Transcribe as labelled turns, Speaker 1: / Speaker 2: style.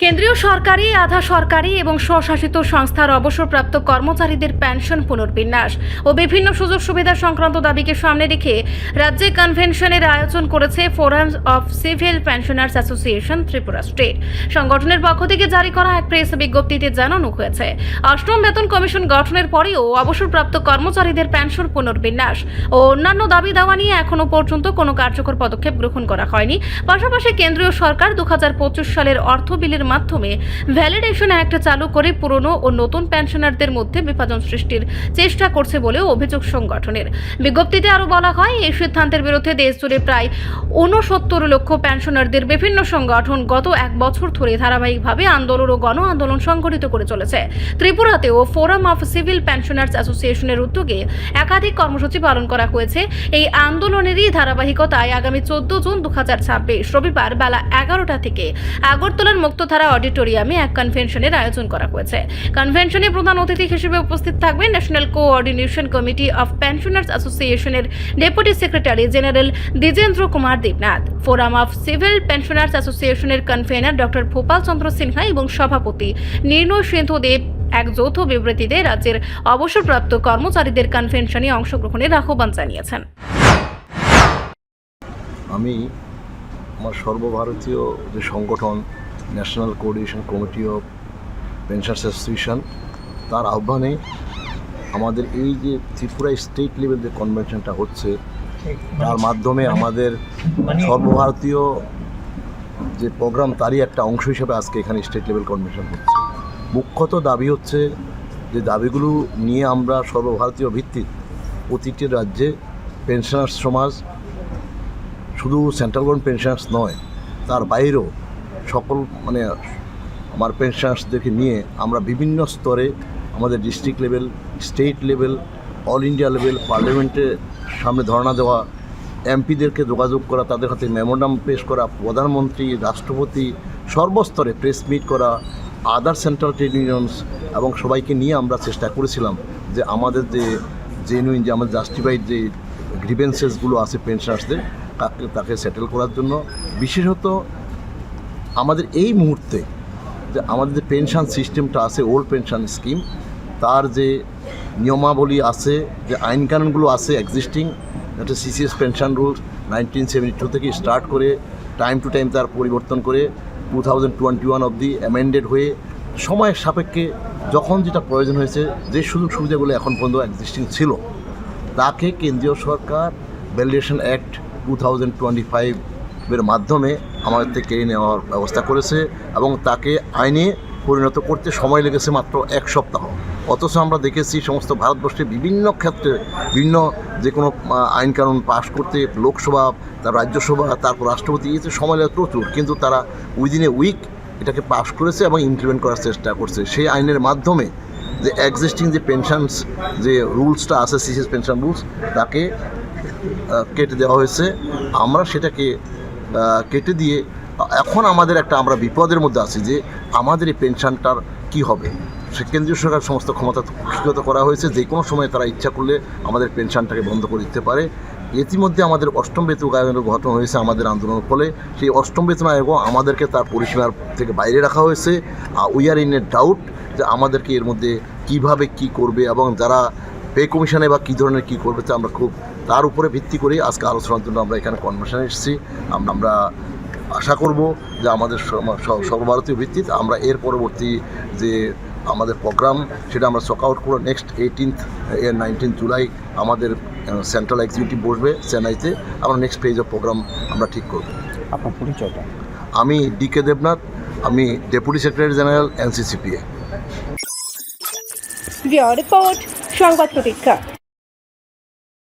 Speaker 1: কেন্দ্রীয় সরকারি, আধা সরকারি এবং স্বশাসিত সংস্থার অবসরপ্রাপ্ত কর্মচারীদের পেনশন পুনর্বিন্যাস ও বিভিন্ন সুযোগ সুবিধা সংক্রান্ত দাবিকে সামনে রেখে রাজ্যে কনভেনশনের আয়োজন করেছে forum of civil pensioners association Tripura state. সংগঠনের পক্ষ থেকে জারি করা এক প্রেস বিজ্ঞপ্তিতে জানানো হয়েছে, অষ্টম বেতন কমিশন গঠনের পরেও অবসরপ্রাপ্ত কর্মচারীদের পেনশন পুনর্বিন্যাস ও অন্যান্য দাবি দাওয়া নিয়ে এখনও পর্যন্ত কোনো কার্যকর পদক্ষেপ গ্রহণ করা হয়নি। পাশাপাশি কেন্দ্রীয় সরকার 2025 সালের অর্থ বিলের মাধ্যমে ভ্যালিডেশন অ্যাক্ট চালু করে পুরনো ও নতুন পেনশনারদের মধ্যে বিভাজন সৃষ্টির চেষ্টা করছে বলেও অভিযোগ সংগঠনের। বিজ্ঞপ্তিতে আরও বলা হয়, এই সিদ্ধান্তের বিরুদ্ধে দেশজুড়ে প্রায় 69 লক্ষ পেনশনারদের বিভিন্ন সংগঠন গত এক বছর ধরে ধারাবাহিকভাবে আন্দোলন ও গণ আন্দোলন সংগঠিত করে চলেছে। ত্রিপুরাতেও ফোরাম অফ সিভিল পেনশনার্স অ্যাসোসিয়েশনের উদ্যোগে একাধিক কর্মসূচি পালন করা হয়েছে। এই আন্দোলনেরই ধারাবাহিকতায় আগামী 14 জুন 2026 রবিবার বেলা 11টা থেকে আগরতলার মুক্তধারা অডিটোরিয়ামে এক কনভেনশনের আয়োজন করা হয়েছে। কনভেনশনে প্রধান অতিথি হিসেবে উপস্থিত থাকবেন national coordination committee of pensioners অ্যাসোসিয়েশনের deputy secretary general Dwijendra Kumar Debnath, forum of civil pensioners অ্যাসোসিয়েশনের কনভেনার ডক্টর ভোপাল চন্দ্র সিনহা এবং সভাপতি নির্ণয় সিন্ধু দেব। এক যৌথ বিবৃতিতে রাজ্যের অবসরপ্রাপ্ত কর্মচারীদের কনভেনশনে অংশগ্রহণের আহ্বান জানিয়েছেন।
Speaker 2: আমি আমার সর্বভারতীয় যে সংগঠন national coordination committee of pensioners association, তার আহ্বানে আমাদের এই যে ত্রিপুরা স্টেট লেভেল যে কনভেনশনটা হচ্ছে, তার মাধ্যমে আমাদের সর্বভারতীয় যে প্রোগ্রাম, তারই একটা অংশ হিসেবে আজকে এখানে স্টেট লেভেল কনভেনশন হচ্ছে। মুখ্যত দাবি হচ্ছে যে দাবিগুলো নিয়ে আমরা সর্বভারতীয় ভিত্তিক প্রতিটি রাজ্যে পেনশনার্স সমাজ, শুধু সেন্ট্রাল গভর্নমেন্ট পেনশনার্স নয়, তার বাইরেও সকল আমার পেনশনার্সদেরকে নিয়ে আমরা বিভিন্ন স্তরে আমাদের district level, state level, all India level, পার্লামেন্টের সামনে ধর্ণা দেওয়া, এমপিদেরকে যোগাযোগ করা, তাদের হাতে মেমোরান্ডাম পেশ করা, প্রধানমন্ত্রী, রাষ্ট্রপতি সর্বস্তরে প্রেস মিট করা, আদার সেন্ট্রাল ট্রেড ইউনিয়নস এবং সবাইকে নিয়ে আমরা চেষ্টা করেছিলাম যে আমাদের যে জেনুইন, যে আমাদের জাস্টিফাইড যে গ্রিভেন্সেসগুলো আছে পেনশনার্সদের, তাকে সেটেল করার জন্য। বিশেষত আমাদের এই মুহূর্তে যে আমাদের যে পেনশন সিস্টেমটা আছে, ওল্ড পেনশন স্কিম, তার যে নিয়মাবলী আছে, যে আইনকানুনগুলো আছে এক্সিস্টিং, একটা সিসিএস পেনশন রুলস 1972 থেকে স্টার্ট করে টাইম টু টাইম তার পরিবর্তন করে 2021 অবধি অ্যামেন্ডেড হয়ে সময়ের সাপেক্ষে যখন যেটা প্রয়োজন হয়েছে, যে সুযোগ সুবিধাগুলো এখন পর্যন্ত এক্সিস্টিং ছিল, তাকে কেন্দ্রীয় সরকার ভ্যালিডেশন অ্যাক্ট 2025-এর মাধ্যমে আমাদের থেকে কেড়ে নেওয়ার ব্যবস্থা করেছে এবং তাকে আইনে পরিণত করতে সময় লেগেছে মাত্র 1 সপ্তাহ। অথচ আমরা দেখেছি সমস্ত ভারতবর্ষে বিভিন্ন ক্ষেত্রে বিভিন্ন যে কোনো আইনকানুন পাশ করতে লোকসভা, তার রাজ্যসভা, তারপর রাষ্ট্রপতি, এতে সময় লাগে প্রচুর, কিন্তু তারা উইদিন এ উইক এটাকে পাশ করেছে এবং ইমপ্লিমেন্ট করার চেষ্টা করছে। সেই আইনের মাধ্যমে যে এক্সিস্টিং যে পেনশনস যে রুলসটা আছে, সিসিএস পেনশন রুলস, তাকে কেটে দেওয়া হয়েছে। আমরা সেটাকে কেটে দিয়ে এখন আমাদের আমরা বিপদের মধ্যে আছি যে আমাদের এই পেনশনটার কী হবে। সে কেন্দ্রীয় সরকার সমস্ত ক্ষমতা কুক্ষিগত করা হয়েছে, যে কোনো সময় তারা ইচ্ছা করলে আমাদের পেনশনটাকে বন্ধ করে দিতে পারে। ইতিমধ্যে আমাদের অষ্টম বেতন আয়োগের গঠন হয়েছে আমাদের আন্দোলনের ফলে। সেই অষ্টম বেতন আয়োগও আমাদেরকে তার পরিসীমার থেকে বাইরে রাখা হয়েছে। We are in a doubt যে আমাদেরকে এর মধ্যে কীভাবে কী করবে এবং যারা পে কমিশনে বা কী ধরনের কী করবে, তা আমরা খুব তার উপরে ভিত্তি করে আজকে আলোচনার জন্য আমরা এখানে কনভেনশনে এসেছি। আমরা আশা করব যে আমাদের সর্বভারতীয় ভিত্তিতে আমরা এর পরবর্তী যে আমাদের প্রোগ্রাম, সেটা আমরা চক আউট করে নেক্সট 19 জুলাই আমাদের সেন্ট্রাল এক্সিকিউটিভ বসবে চেন্নাইতে। আমরা নেক্সট ফেজ অফ প্রোগ্রাম আমরা ঠিক করব।
Speaker 3: আপনার পরিচয়টা?
Speaker 2: আমি ডিকে দেবনাথ, আমি deputy secretary general NCCPA।
Speaker 1: Report সংবাদ প্রতীক্ষা।